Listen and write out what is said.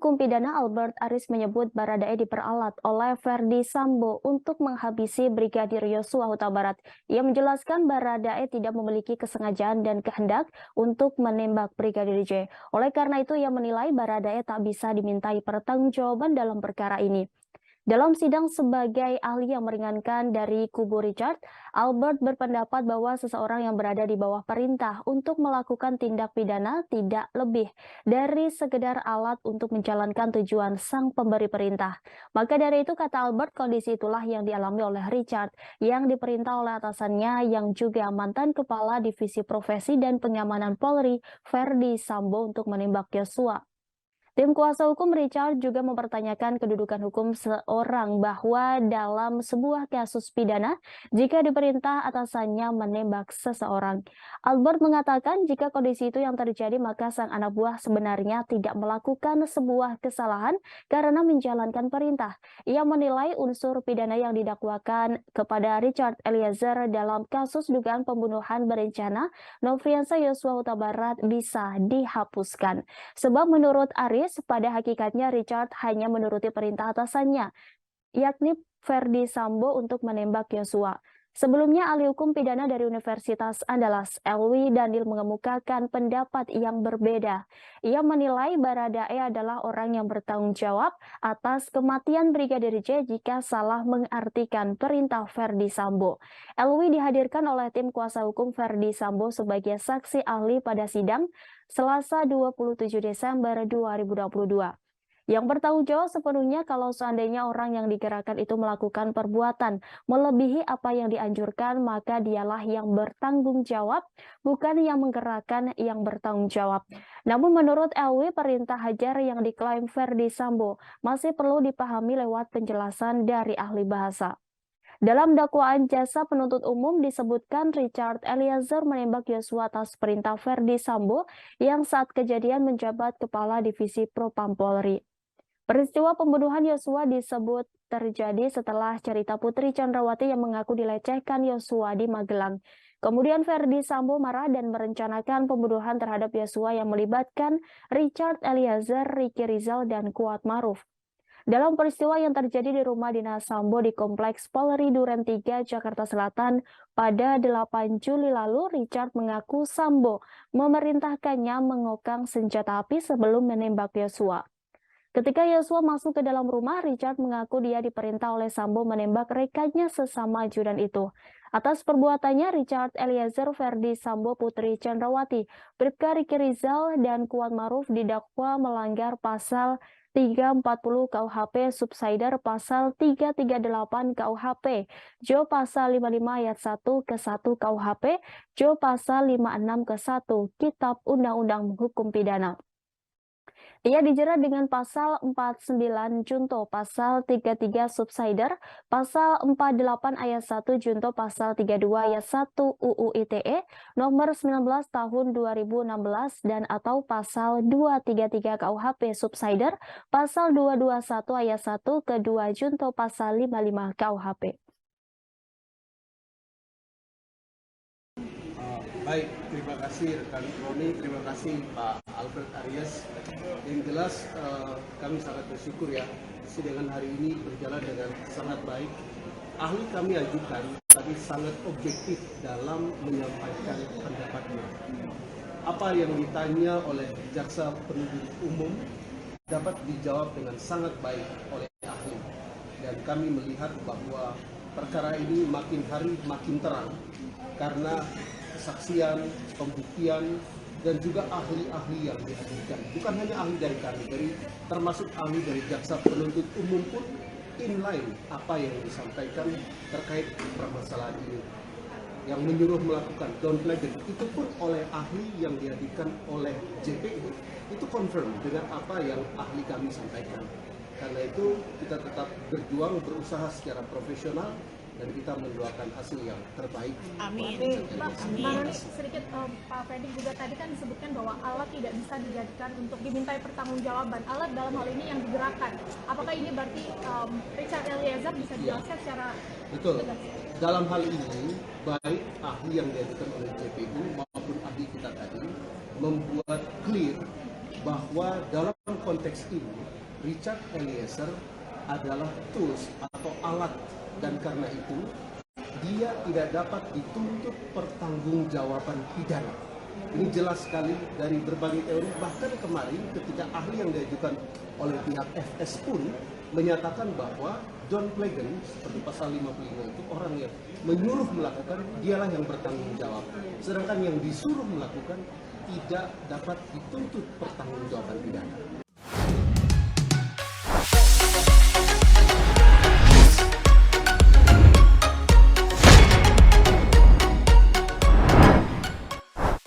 hukum pidana Albert Aris menyebut Baradae diperalat oleh Verdi Sambo untuk menghabisi Brigadir Yosua Huta Barat. Ia menjelaskan Baradae tidak memiliki kesengajaan dan kehendak untuk menembak Brigadir J. Oleh karena itu, ia menilai Baradae tak bisa dimintai pertanggungjawaban dalam perkara ini. Dalam sidang sebagai ahli yang meringankan dari kubu Richard, Albert berpendapat bahwa seseorang yang berada di bawah perintah untuk melakukan tindak pidana tidak lebih dari sekedar alat untuk menjalankan tujuan sang pemberi perintah. Maka dari itu, kata Albert, kondisi itulah yang dialami oleh Richard, yang diperintah oleh atasannya yang juga mantan Kepala Divisi Profesi dan Pengamanan Polri, Verdi Sambo, untuk menembak Yosua. Tim kuasa hukum Richard juga mempertanyakan kedudukan hukum seorang bahwa dalam sebuah kasus pidana, jika diperintah atasannya menembak seseorang. Albert mengatakan jika kondisi itu yang terjadi, maka sang anak buah sebenarnya tidak melakukan sebuah kesalahan karena menjalankan perintah. Ia menilai unsur pidana yang didakwakan kepada Richard Eliezer dalam kasus dugaan pembunuhan berencana Nofriansah Yosua Huta Barat bisa dihapuskan. Sebab menurut Aris, pada hakikatnya Richard hanya menuruti perintah atasannya, yakni Verdi Sambo, untuk menembak Yosua. Sebelumnya, ahli hukum pidana dari Universitas Andalas, Elwi Daniel, mengemukakan pendapat yang berbeda. Ia menilai Baradae adalah orang yang bertanggung jawab atas kematian Brigadir J jika salah mengartikan perintah Verdi Sambo. Elwi dihadirkan oleh tim kuasa hukum Verdi Sambo sebagai saksi ahli pada sidang Selasa 27 Desember 2022. Yang bertanggung jawab sepenuhnya kalau seandainya orang yang digerakkan itu melakukan perbuatan melebihi apa yang dianjurkan, maka dialah yang bertanggung jawab, bukan yang menggerakkan yang bertanggung jawab. Namun menurut Elwi, perintah hajar yang diklaim Verdi Sambo masih perlu dipahami lewat penjelasan dari ahli bahasa. Dalam dakwaan jasa penuntut umum disebutkan Richard Eliezer menembak Yosua atas perintah Verdi Sambo yang saat kejadian menjabat Kepala Divisi Propam Polri. Peristiwa pembunuhan Yosua disebut terjadi setelah cerita Putri Chandrawati yang mengaku dilecehkan Yosua di Magelang. Kemudian Verdi Sambo marah dan merencanakan pembunuhan terhadap Yosua yang melibatkan Richard Eliezer, Ricky Rizal, dan Kuat Maruf. Dalam peristiwa yang terjadi di rumah dinas Sambo di Kompleks Polri Duren 3, Jakarta Selatan pada 8 Juli lalu, Richard mengaku Sambo memerintahkannya mengokang senjata api sebelum menembak Yosua. Ketika Yosua masuk ke dalam rumah, Richard mengaku dia diperintah oleh Sambo menembak rekannya sesama ajudan itu. Atas perbuatannya, Richard Eliezer, Verdi Sambo, Putri Chandrawati, Bribka Ricky Rizal, dan Kuat Maruf didakwa melanggar pasal 340 KUHP, Subsider pasal 338 KUHP, Jo pasal 55 ayat 1 ke 1 KUHP, Jo pasal 56 ke 1 Kitab Undang-Undang Hukum Pidana. Ia dijerat dengan pasal 49 Junto, pasal 33 Subsider, pasal 48 ayat 1 Junto, pasal 32 ayat 1 UU ITE nomor 19 tahun 2016 dan atau pasal 233 KUHP Subsider, pasal 221 ayat 1 ke 2 Junto, pasal 55 KUHP. Baik, terima kasih rekan Roni, terima kasih Pak Albert Aries. Yang jelas kami sangat bersyukur ya, persidangan hari ini berjalan dengan sangat baik. Ahli kami ajukan tapi sangat objektif dalam menyampaikan pendapatnya. Apa yang ditanya oleh jaksa penuntut umum dapat dijawab dengan sangat baik oleh ahli. Dan kami melihat bahwa perkara ini makin hari makin terang karena kesaksian, pembuktian, dan juga ahli-ahli yang dihadirkan. Bukan hanya ahli dari kami, termasuk ahli dari jaksa penuntut umum pun inline apa yang disampaikan terkait permasalahan ini. Yang menyuruh melakukan down pledging itu pun oleh ahli yang dihadirkan oleh JPU, itu confirm dengan apa yang ahli kami sampaikan. Karena itu kita tetap berjuang, berusaha secara profesional, dan kita mendoakan hasil yang terbaik. Amin. Pak, sedikit Pak Freddy juga tadi kan disebutkan bahwa alat tidak bisa dijadikan untuk dimintai pertanggungjawaban. Alat dalam hal ini yang digerakkan. Apakah ini berarti Richard Eliezer bisa dijelaskan secara betul. Dalam hal ini, baik ahli yang diajukan oleh JPU maupun ahli kita tadi membuat clear bahwa dalam konteks konteks ini, Richard Eliezer adalah tools atau alat, dan karena itu dia tidak dapat dituntut pertanggungjawaban pidana. Ini jelas sekali dari berbagai teori, bahkan kemarin ketika ahli yang diajukan oleh pihak FS pun menyatakan bahwa John Plagan seperti pasal 55 itu orang yang menyuruh melakukan, dialah yang bertanggung jawab. Sedangkan yang disuruh melakukan tidak dapat dituntut pertanggungjawaban pidana.